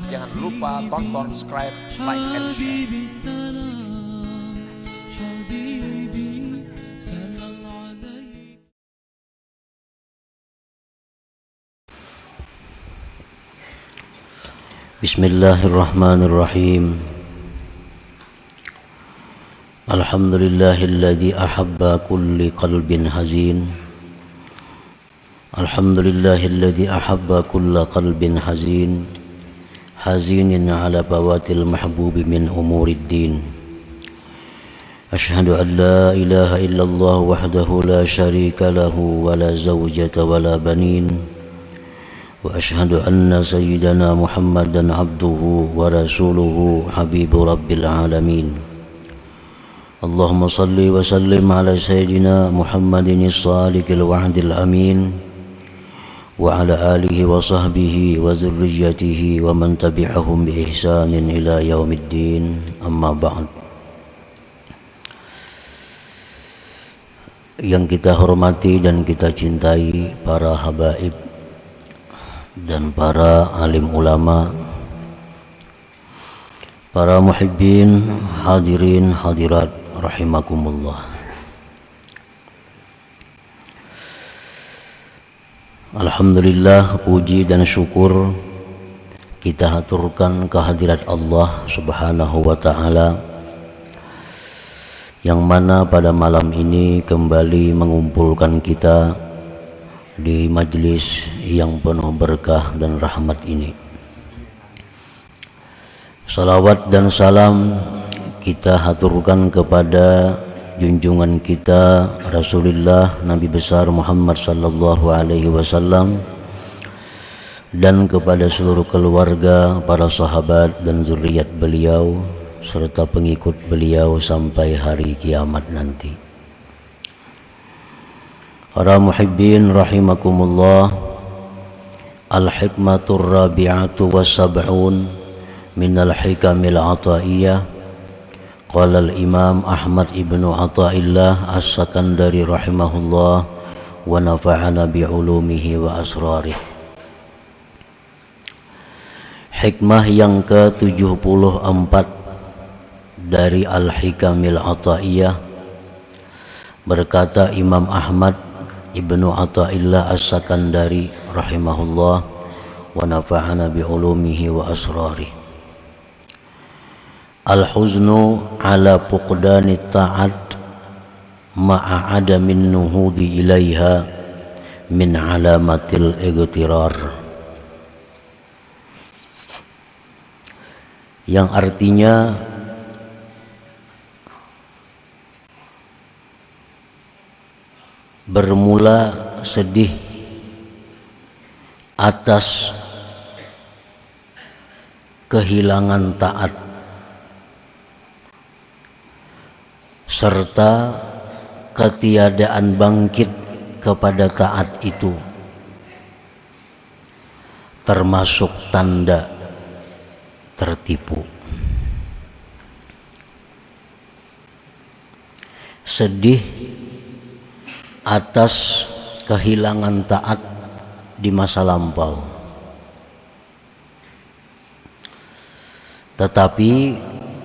Jangan lupa tonton, subscribe, like, and share. Bismillahirrahmanirrahim. Alhamdulillahilladzi ahabba kulli qalbin hazin. Alhamdulillahilladzi ahabba kulla qalbin hazin. Hazinin ala bawatil mahbubi min umuriddin. Ashhadu an la ilaha illallah wahdahu la syarika lahu wa la zawjata wa la banin. Wa ashhadu anna sayyidana Muhammadan abduhu wa rasuluhu habibu rabbil alamin. Allahumma salli wa sallim ala sayyidina Muhammadin as-sadiqil wa'dil amin wa ala alihi wa sahbihi wa zurriyyatihi wa man tabi'ahum bi ihsanin ila yaumiddin, amma ba'd. Yang kita hormati dan kita cintai para habaib dan para alim ulama, para muhibbin, hadirin hadirat rahimakumullah. Alhamdulillah, puji dan syukur kita haturkan kehadirat Allah Subhanahu wa ta'ala, yang mana pada malam ini kembali mengumpulkan kita di majlis yang penuh berkah dan rahmat ini. Salawat dan salam kita haturkan kepada junjungan kita Rasulullah Nabi besar Muhammad sallallahu alaihi wasallam, dan kepada seluruh keluarga, para sahabat dan zuriat beliau serta pengikut beliau sampai hari kiamat nanti. Para muhibbin rahimakumullah, al-hikmatur rabi'atu was-sab'un minal hikamil ataiyah. Qala al-Imam Ahmad ibnu Athaillah as-Sakandari rahimahullah wa nafa'ana bi'ulumihi wa asrarih. Hikmah yang ke-74 dari Al-Hikamil Athaiyah, berkata Imam Ahmad ibnu Athaillah as-Sakandari rahimahullah wa nafa'ana bi'ulumihi wa asrarih. Al-huznu ala fuqdani ta'at ma'a adamin nuhudi ilaiha min alamatil igtirar. Yang artinya bermula sedih atas kehilangan taat serta ketiadaan bangkit kepada taat itu, termasuk tanda tertipu. Sedih atas kehilangan taat di masa lampau, tetapi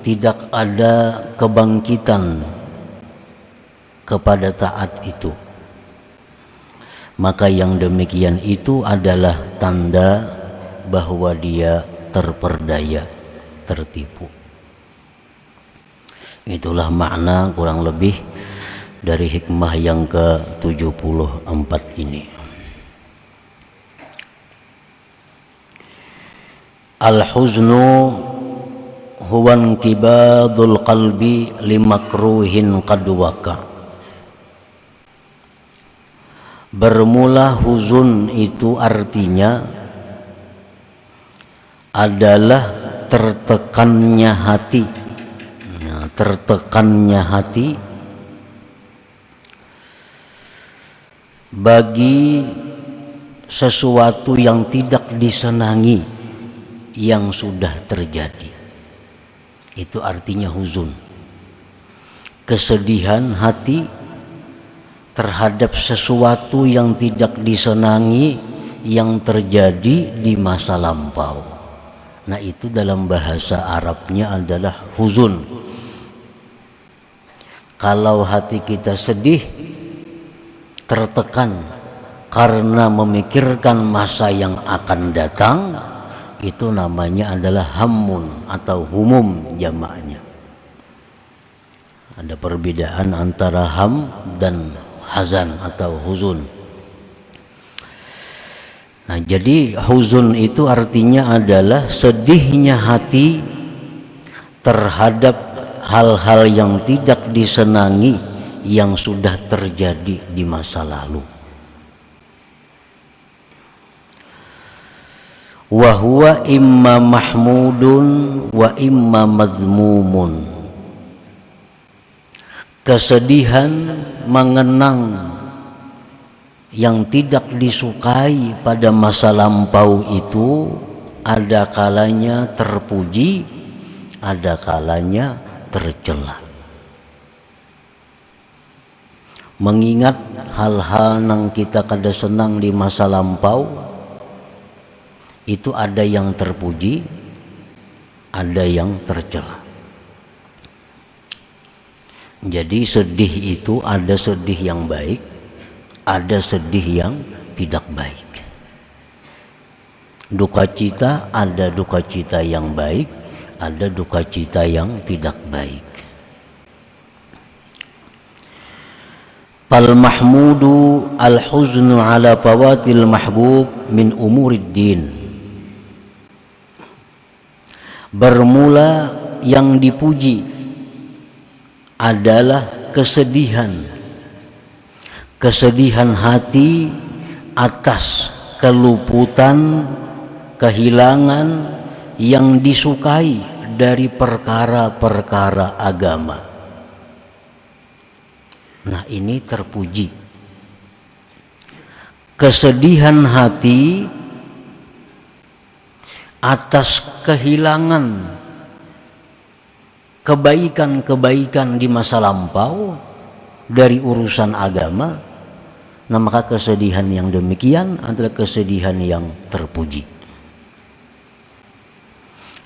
tidak ada kebangkitan kepada taat itu. Maka yang demikian itu adalah tanda bahwa dia terperdaya, tertipu. Itulah makna kurang lebih dari hikmah yang ke-74 ini. Al-huznu huwa inkibadul qalbi limakruhin qad waqa. Bermula huzun itu artinya adalah tertekannya hati. Nah, tertekannya hati bagi sesuatu yang tidak disenangi yang sudah terjadi. Itu artinya huzun. Kesedihan hati terhadap sesuatu yang tidak disenangi yang terjadi di masa lampau. Nah, itu dalam bahasa Arabnya adalah huzun. Kalau hati kita sedih, tertekan karena memikirkan masa yang akan datang, itu namanya adalah hammun atau humum jamaknya. Ada perbedaan antara ham dan hazan atau huzun. Nah, jadi huzun itu artinya adalah sedihnya hati terhadap hal-hal yang tidak disenangi yang sudah terjadi di masa lalu. Wa huwa imma mahmudun wa imma madhmumun. Kesedihan mengenang yang tidak disukai pada masa lampau itu ada kalanya terpuji, ada kalanya tercela. Mengingat hal-hal yang kita kada senang di masa lampau itu ada yang terpuji, ada yang tercela. Jadi sedih itu ada sedih yang baik, ada sedih yang tidak baik. Duka cita ada duka cita yang baik, ada duka cita yang tidak baik. Fal mahmudu al huznu ala fawatil mahbub min umurid din. Bermula yang dipuji adalah kesedihan hati atas keluputan, kehilangan yang disukai dari perkara-perkara agama. Nah, ini terpuji. Kesedihan hati atas kehilangan kebaikan-kebaikan di masa lampau dari urusan agama. Nah, maka kesedihan yang demikian adalah kesedihan yang terpuji.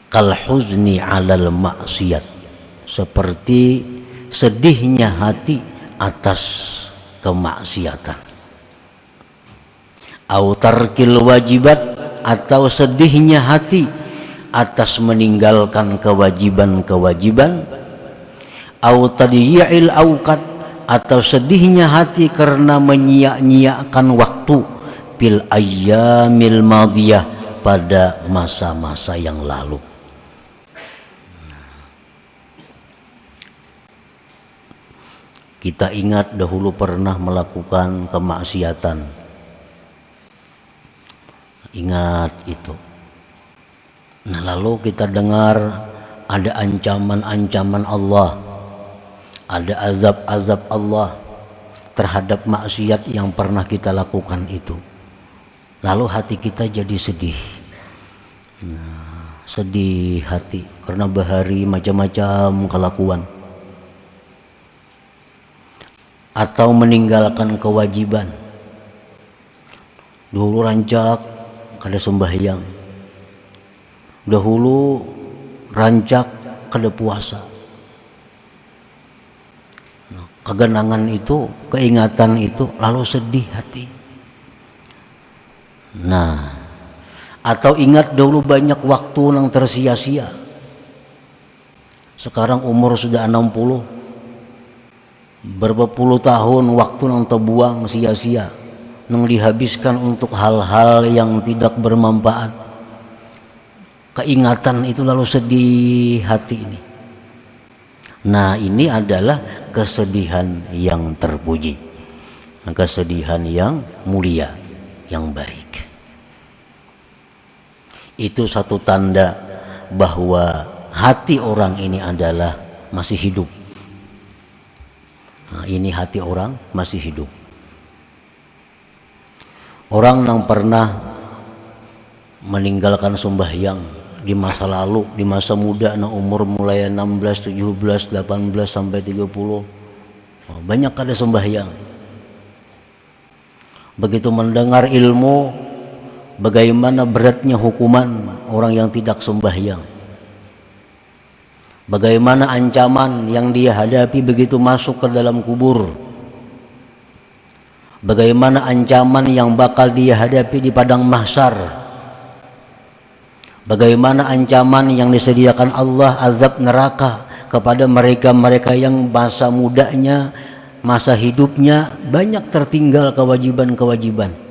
Kal huzni 'alal maksiyat, seperti sedihnya hati atas kemaksiatan. Au tarkil wajibat, atau sedihnya hati atas meninggalkan kewajiban-kewajiban. Au tadyi'il auqat, atau sedihnya hati karena menyia-nyiakan waktu bil ayyamil madiyah, pada masa-masa yang lalu. Kita ingat dahulu pernah melakukan kemaksiatan. Ingat itu. Nah, lalu kita dengar ada ancaman-ancaman Allah, ada azab-azab Allah terhadap maksiat yang pernah kita lakukan itu. Lalu hati kita jadi sedih. Nah, sedih hati karena bahari macam-macam kelakuan. Atau meninggalkan kewajiban. Dulu rancak kada sembahyang. Dahulu rancak kada puasa. Nah, kegenangan itu, keingatan itu, lalu sedih hati. Nah, atau ingat dahulu banyak waktu yang tersia-sia. Sekarang umur sudah 60. Berapa puluh tahun waktu yang terbuang sia-sia, yang dihabiskan untuk hal-hal yang tidak bermanfaat. Keingatan itu lalu sedih hati ini. Nah, ini adalah kesedihan yang terpuji, kesedihan yang mulia, yang baik. Itu satu tanda bahwa hati orang ini adalah masih hidup. Nah, ini hati orang masih hidup. Orang yang pernah meninggalkan sembahyang di masa lalu, di masa muda, nah umur mulai 16, 17, 18 sampai 30, banyak kada sembahyang. Begitu mendengar ilmu, bagaimana beratnya hukuman orang yang tidak sembahyang, bagaimana ancaman yang dia hadapi begitu masuk ke dalam kubur, bagaimana ancaman yang bakal dia hadapi di padang mahsyar, bagaimana ancaman yang disediakan Allah azab neraka kepada mereka-mereka yang masa mudanya, masa hidupnya banyak tertinggal kewajiban-kewajiban.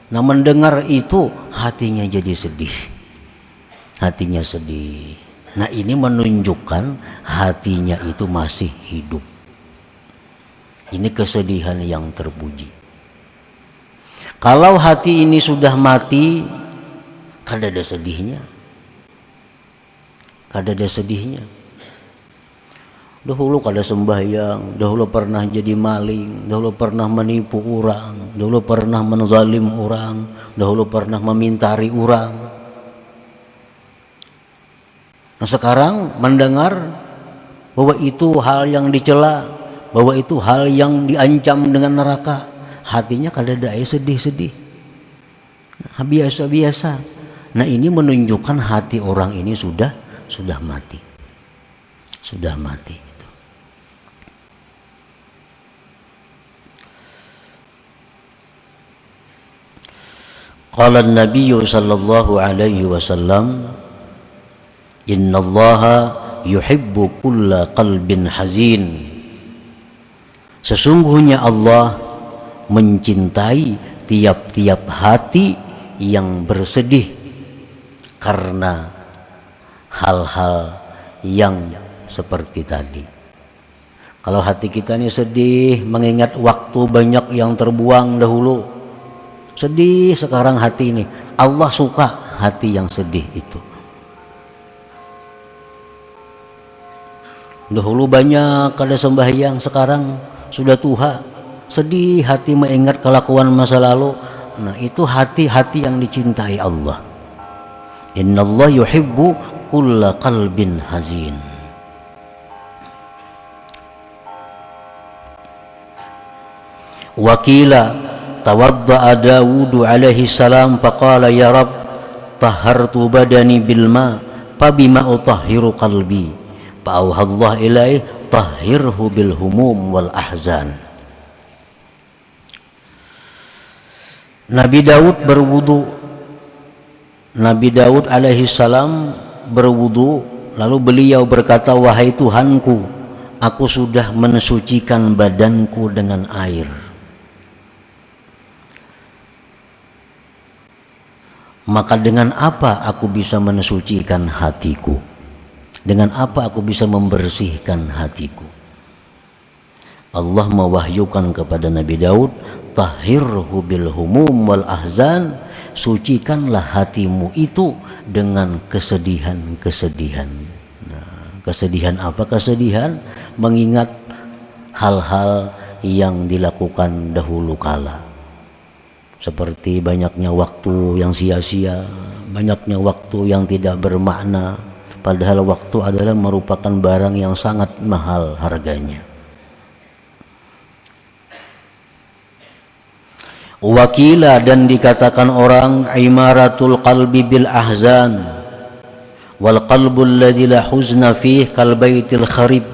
Nah, mendengar itu hatinya jadi sedih. Hatinya sedih. Nah, ini menunjukkan hatinya itu masih hidup. Ini kesedihan yang terpuji. Kalau hati ini sudah mati, kada ada sedihnya. Kada ada sedihnya. Dahulu kada sembahyang, dahulu pernah jadi maling, dahulu pernah menipu orang, dahulu pernah menzalim orang, dahulu pernah memintari orang. Nah, sekarang mendengar bahwa itu hal yang dicela, bahwa itu hal yang diancam dengan neraka, hatinya kada ada sedih-sedih. Nah, biasa-biasa. Nah, ini menunjukkan hati orang ini sudah mati. Sudah mati. Qala an-nabiy sallallahu alaihi wasallam, innallaha yuhibbu kulla qalbin hazin. Sesungguhnya Allah mencintai tiap-tiap hati yang bersedih karena hal-hal yang seperti tadi. Kalau hati kita ini sedih mengingat waktu banyak yang terbuang dahulu, sedih sekarang hati ini, Allah suka hati yang sedih itu. Dahulu banyak kada sembahyang, sekarang sudah tua, sedih hati mengingat kelakuan masa lalu. Nah, itu hati-hati yang dicintai Allah. Innallah yuhibbu kulla qalbin hazin. Wakila tawadda'a Dawud alaihi salam faqala ya Rabb tahhartu badani bil ma fa bima utahhiru qalbi fa auhallahu ilaihi tahhirhu bil humum wal ahzan. Nabi Daud berwudu. Nabi Daud alaihi salam berwudu, lalu beliau berkata, wahai Tuhanku, aku sudah mensucikan badanku dengan air. Maka dengan apa aku bisa mensucikan hatiku? Dengan apa aku bisa membersihkan hatiku? Allah mewahyukan kepada Nabi Daud, tahhirhu bil humum wal ahzan, sucikanlah hatimu itu dengan kesedihan-kesedihan. Nah, kesedihan apa? Kesedihan mengingat hal-hal yang dilakukan dahulu kala. Seperti banyaknya waktu yang sia-sia, banyaknya waktu yang tidak bermakna, padahal waktu adalah merupakan barang yang sangat mahal harganya. Wakila, dan dikatakan orang, imaratul qalbi bil ahzan wal qalbul ladzi la huzna fih kal baitil kharib.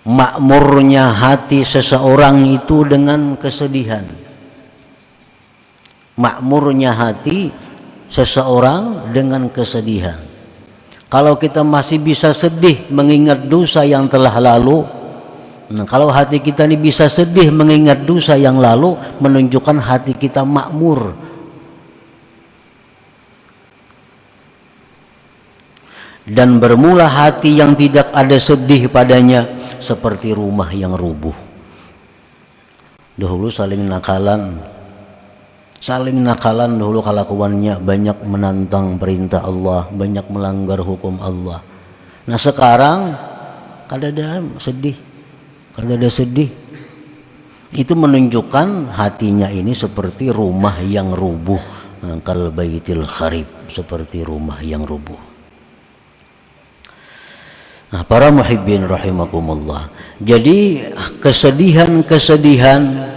Makmurnya hati seseorang itu dengan kesedihan. Makmurnya hati seseorang dengan kesedihan. Kalau kita masih bisa sedih mengingat dosa yang telah lalu, nah, kalau hati kita ini bisa sedih mengingat dosa yang lalu, menunjukkan hati kita makmur. Dan bermula hati yang tidak ada sedih padanya seperti rumah yang rubuh. Dahulu saling nakalan dahulu kelakuannya, banyak menantang perintah Allah, banyak melanggar hukum Allah. Nah, sekarang kada ada sedih. Itu menunjukkan hatinya ini seperti rumah yang rubuh, kal baitil kharib, seperti rumah yang rubuh. Nah, para muhibbin rahimakumullah, jadi kesedihan-kesedihan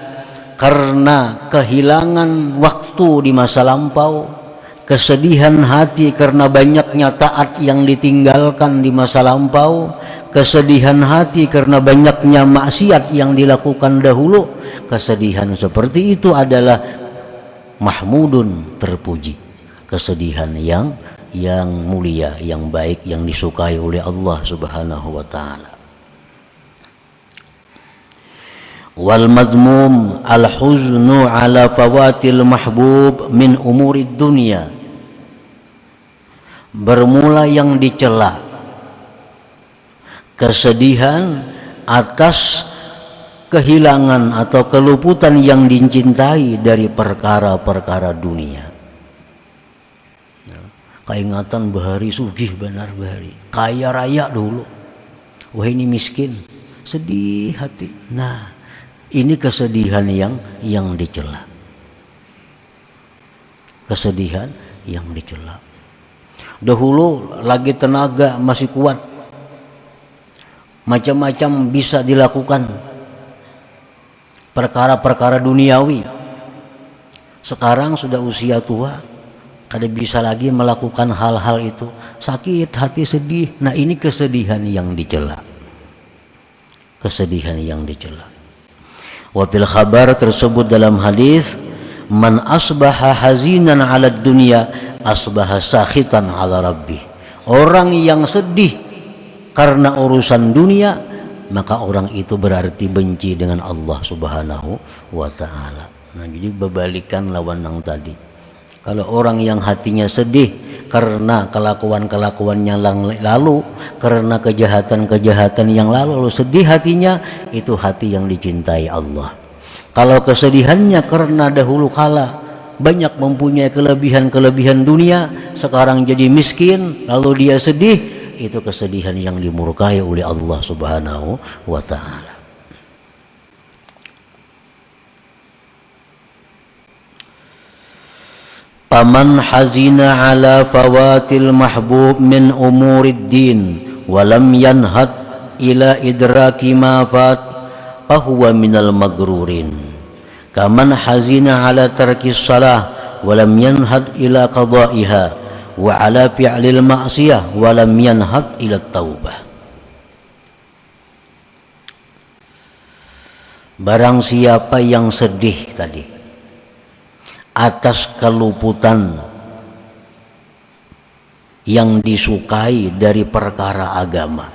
karena kehilangan waktu di masa lampau, kesedihan hati karena banyaknya taat yang ditinggalkan di masa lampau, kesedihan hati karena banyaknya maksiat yang dilakukan dahulu. Kesedihan seperti itu adalah mahmudun, terpuji, kesedihan yang mulia, yang baik, yang disukai oleh Allah Subhanahu wa taala. Wal mazmum al huznu ala fawatil mahbub min umurid dunya. Bermula yang dicela, kesedihan atas kehilangan atau keluputan yang dicintai dari perkara-perkara dunia. Keingatan bahari sugih benar bahari, kaya raya dulu, wah ini miskin, sedih hati. Nah, ini kesedihan yang dicela. Kesedihan yang dicela. Dahulu lagi tenaga masih kuat, macam-macam bisa dilakukan, perkara-perkara duniawi. Sekarang sudah usia tua, kada bisa lagi melakukan hal-hal itu, sakit hati, sedih. Nah, ini kesedihan yang dicela. Kesedihan yang dicela. Wa fil khabar tersebut dalam hadis, man asbaha hazinan 'ala dunya asbaha sakhitan 'ala rabbih. Orang yang sedih karena urusan dunia, maka orang itu berarti benci dengan Allah Subhanahu wa taala. Nah, jadi berbalikan lawan yang tadi. Kalau orang yang hatinya sedih karena kelakuan-kelakuan yang lalu, karena kejahatan-kejahatan yang lalu sedih hatinya, itu hati yang dicintai Allah. Kalau kesedihannya karena dahulu kala banyak mempunyai kelebihan-kelebihan dunia, sekarang jadi miskin, lalu dia sedih, itu kesedihan yang dimurkai oleh Allah Subhanahu wa taala. Faman hazina ala fawatil mahbub min umurid din walam yanhad ila idraki ma fat fahuwa minal magrurin. Kaman hazina ala tarkis salah walam yanhad ila qada'iha wa ala fi'lil ma'siyah walam yanhad ila taubah. Barang siapa yang sedih tadi atas keluputan yang disukai dari perkara agama,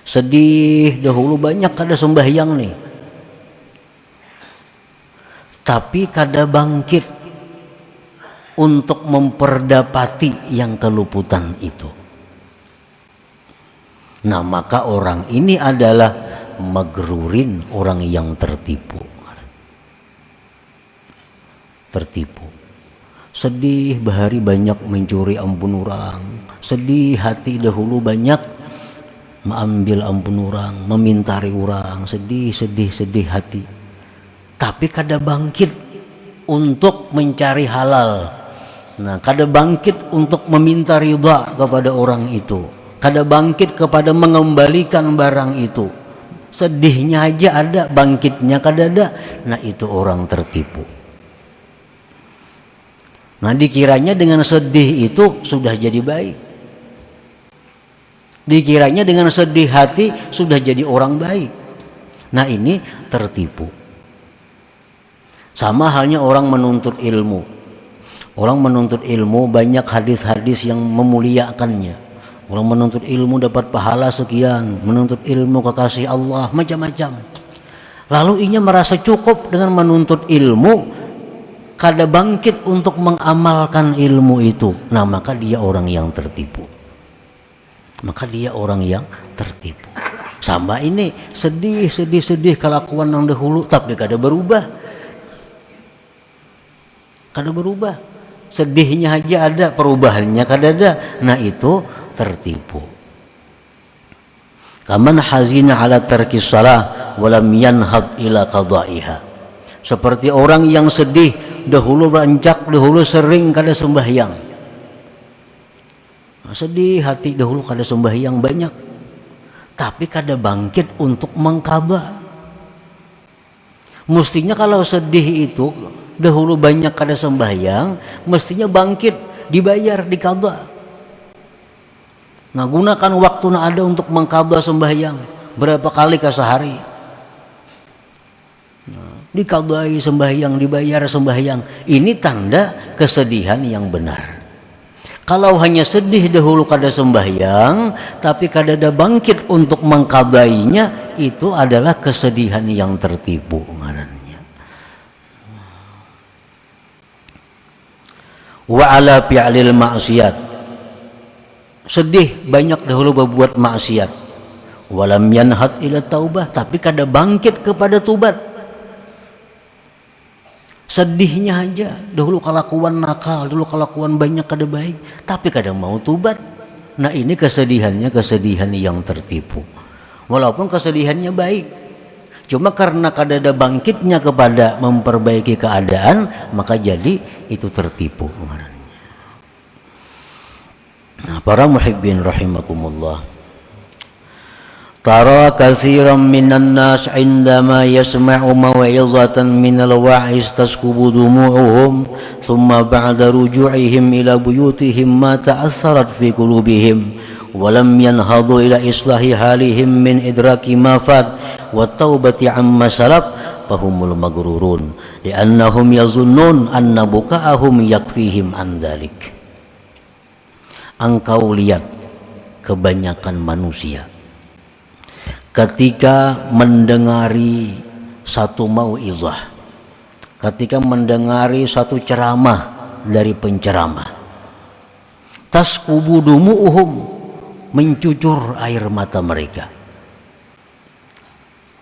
sedih dahulu banyak kada sembahyang nih, tapi kada bangkit untuk memperdapati yang keluputan itu. Nah, maka orang ini adalah magrurin, orang yang tertipu. Sedih bahari banyak mencuri ampun orang, sedih hati dahulu banyak mengambil ampun orang, memintari orang, sedih hati, tapi kada bangkit untuk mencari halal. Nah, kada bangkit untuk meminta ridha kepada orang itu, kada bangkit kepada mengembalikan barang itu. Sedihnya aja ada, bangkitnya kada ada. Nah, itu orang tertipu. Nah, dikiranya dengan sedih itu sudah jadi baik. Dikiranya dengan sedih hati sudah jadi orang baik. Nah, ini tertipu. Sama halnya orang menuntut ilmu. Orang menuntut ilmu banyak hadis-hadis yang memuliakannya. Orang menuntut ilmu dapat pahala sekian, menuntut ilmu kekasih Allah, macam-macam. Lalu ia merasa cukup dengan menuntut ilmu, kada bangkit untuk mengamalkan ilmu itu. Nah, maka dia orang yang tertipu. Sama ini sedih kelakuan yang dahulu, tapi kada berubah. Sedihnya aja ada, perubahannya kada ada. Nah, itu tertipu. Kaman hazina ala tarkis salah walam yanhad ila qada'iha. Seperti orang yang sedih dahulu beranjak, dahulu sering kada sembahyang. Sedih hati dahulu kada sembahyang banyak, tapi kada bangkit untuk mengqadha. Mestinya kalau sedih itu dahulu banyak kada sembahyang, mestinya bangkit, dibayar, dikadha. Nah, gunakan waktu na ada untuk mengkadha sembahyang. Berapa kali ke sehari? Nah, dikadai sembahyang, dibayar sembahyang. Ini tanda kesedihan yang benar. Kalau hanya sedih dahulu kada sembahyang, tapi kada ada bangkit untuk mengkadainya, itu adalah kesedihan yang tertipu ngarannya. Wa ala fi'lil maksiat. Sedih banyak dahulu berbuat maksiat. Walam yanhat ila taubah, tapi kada bangkit kepada tubat. Sedihnya aja, dahulu kelakuan nakal, dulu kelakuan banyak kada baik, tapi kada mau tubat. Nah, ini kesedihannya kesedihan yang tertipu. Walaupun kesedihannya baik, cuma karena kada ada bangkitnya kepada memperbaiki keadaan, maka jadi itu tertipu. Nah, para muhibbin rahimakumullah, tara katsiran minan nas indama yasma'u maw'izatan minal wa'iz taskubu dumu'uhum thumma ba'da ruju'ihim ila buyutihim ma ta'assarat fi qulubihim wa lam yanhadu ila islahi halihim min idraki ma fat wa taubati amma salaf fahumul maghrurun li'annahum yazunnun anna buka'ahum yakfihim an dzalik. Engkau lihat kebanyakan manusia ketika mendengari satu mau'izah, ketika mendengari satu ceramah dari penceramah, taskubu dumu'uhum, mencucur air mata mereka.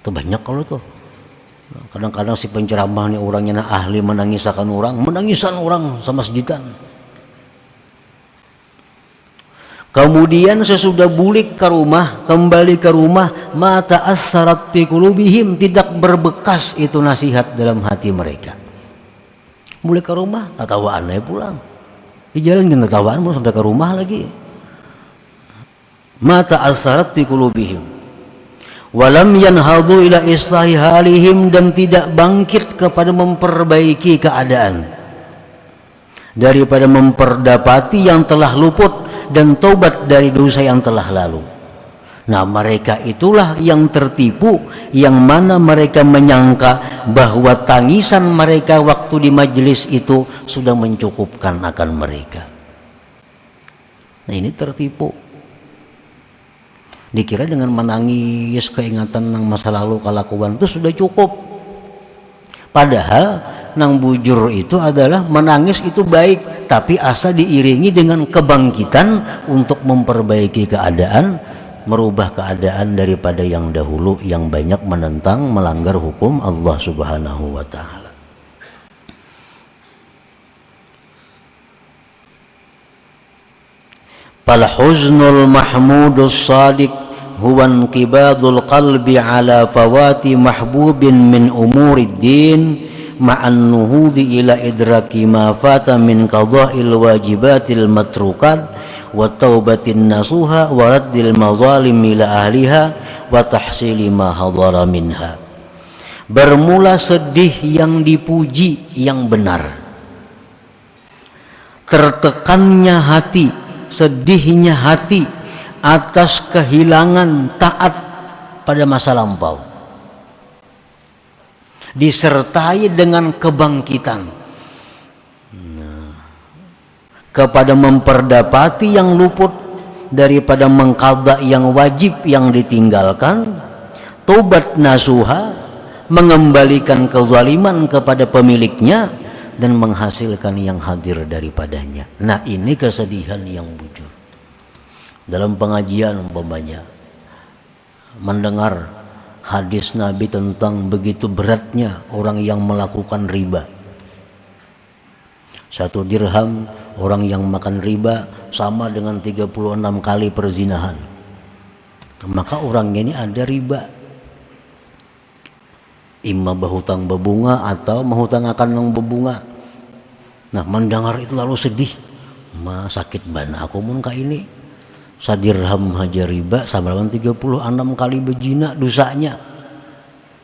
Itu banyak kalau tuh. Kadang-kadang si penceramah ini orangnya ahli menangisakan orang sama sejitan. Kemudian sesudah bulik ke rumah, kembali ke rumah, mata assarat fi qulubihim, tidak berbekas itu nasihat dalam hati mereka. Bulik ke rumah, tatawaan aja pulang. Di jalan dengan tatawaan belum sampai ke rumah lagi. Mata assarat fi qulubihim. Walam yanhadu ila islahi halihim, dan tidak bangkit kepada memperbaiki keadaan. Daripada memperdapati yang telah luput dan taubat dari dosa yang telah lalu. Nah, mereka itulah yang tertipu, yang mana mereka menyangka bahwa tangisan mereka waktu di majelis itu sudah mencukupkan akan mereka. Nah, ini tertipu. Dikira dengan menangis keingatan ng masa lalu kelakuan itu sudah cukup. Padahal nang bujur itu adalah menangis itu baik, tapi asa diiringi dengan kebangkitan untuk memperbaiki keadaan, merubah keadaan daripada yang dahulu yang banyak menentang, melanggar hukum Allah Subhanahu wa ta'ala. Fal huznul mahmudus sadiq huwa inqibadul qalbi ala fawati mahbubin min umurid din ma'an nuhudi ila idraki ma fata min qada'il wajibatil matrukat wa taubatin nasuha wa raddil mazalim ila ahliha wa tahsili ma hadara minha. Bermula sedih yang dipuji yang benar, tertekannya hati, sedihnya hati atas kehilangan taat pada masa lampau, disertai dengan kebangkitan kepada memperdapati yang luput daripada mengqadha yang wajib yang ditinggalkan, taubat nasuha, mengembalikan kezaliman kepada pemiliknya dan menghasilkan yang hadir daripadanya. Nah, ini kesedihan yang bujur. Dalam pengajian umpamanya mendengar hadis Nabi tentang begitu beratnya orang yang melakukan riba. 1 dirham orang yang makan riba sama dengan 36 kali perzinahan. Maka orangnya ini ada riba. Imma berhutang berbunga atau menghutang akan yang berbunga. Nah, mendengar itu lalu sedih. Ma sakit bana aku mun ka ini. 1 dirham haja riba sama dengan 36 kali berzina dosanya.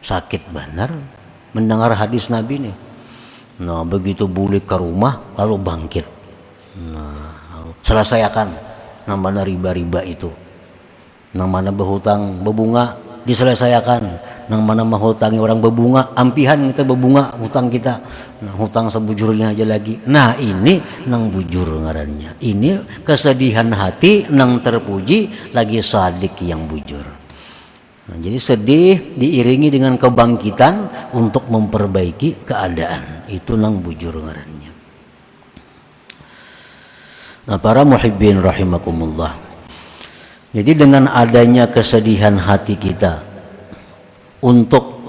Sakit benar. mendengar hadis Nabi nih. Nah, begitu balik ke rumah lalu bangkit. Nah, selesaikan yang mana riba-riba itu. Yang mana berhutang berbunga diselesaikan. Yang mana menghutangi orang berbunga, ampihan kita berbunga hutang kita. Nah, hutang sebujurnya aja lagi. Nah, ini nang bujur ngarannya. Ini kesedihan hati nang terpuji lagi sadik yang bujur. Nah, jadi sedih diiringi dengan kebangkitan untuk memperbaiki keadaan. Itu nang bujur ngarannya. Nah, para muhibbin rahimakumullah. Jadi dengan adanya kesedihan hati kita untuk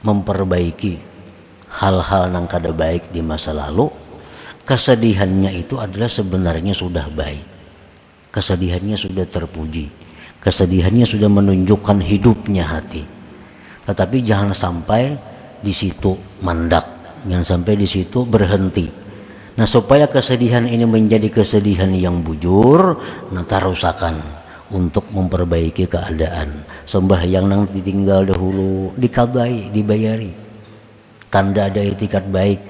memperbaiki hal-hal yang kada baik di masa lalu, kesedihannya itu adalah sebenarnya sudah baik. Kesedihannya sudah terpuji. Kesedihannya sudah menunjukkan hidupnya hati. Tetapi jangan sampai di situ mandak, jangan sampai di situ berhenti. Nah, supaya kesedihan ini menjadi kesedihan yang bujur, nah tarusakan untuk memperbaiki keadaan. Sembahyang nang ditinggal dahulu dikadai, dibayari. Tanda ada etikat baik.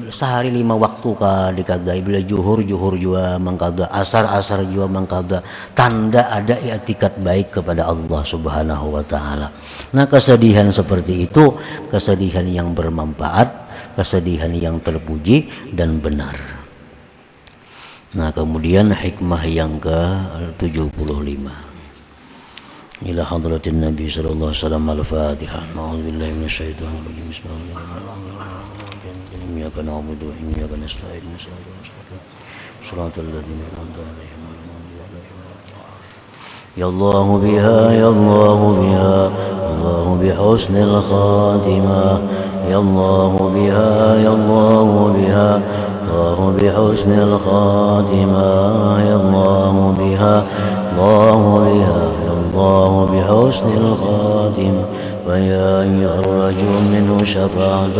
Sehari 5 waktu kah dikadai, bila juhur juga mengkada, asar juga mengkada. Tanda ada etikat baik kepada Allah Subhanahu wa taala. Nah, kesedihan seperti itu kesedihan yang bermanfaat, kesedihan yang terpuji dan benar. Nah, kemudian hikmah yang ke-75. Ila hadratin Nabi sallallahu alaihi wasallam al-Fatihah. A'udzubillahi minasyaitonir rajim. Bismillahirrahmanirrahim. Iyyaka na'budu wa iyyaka nasta'in. Shiratal ladzina an'amta 'alaihim ghairil maghdubi 'alaihim waladdallin. Ya Allah biha, ya Allah biha, Allah bihusnil khatimah. Ya Allah biha, ya Allah biha, Allah bihusnil khatimah. Ya Allah biha, Allah biha, الله بحسن الخاتم ويا أيها الرجل منه شفاعة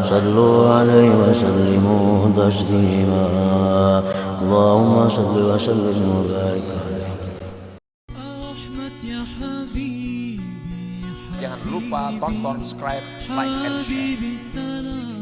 صلوا عليه وسلموا تسليما اللهم صل وسلم وبارك عليه. Jangan lupa tonton, subscribe, like, and share.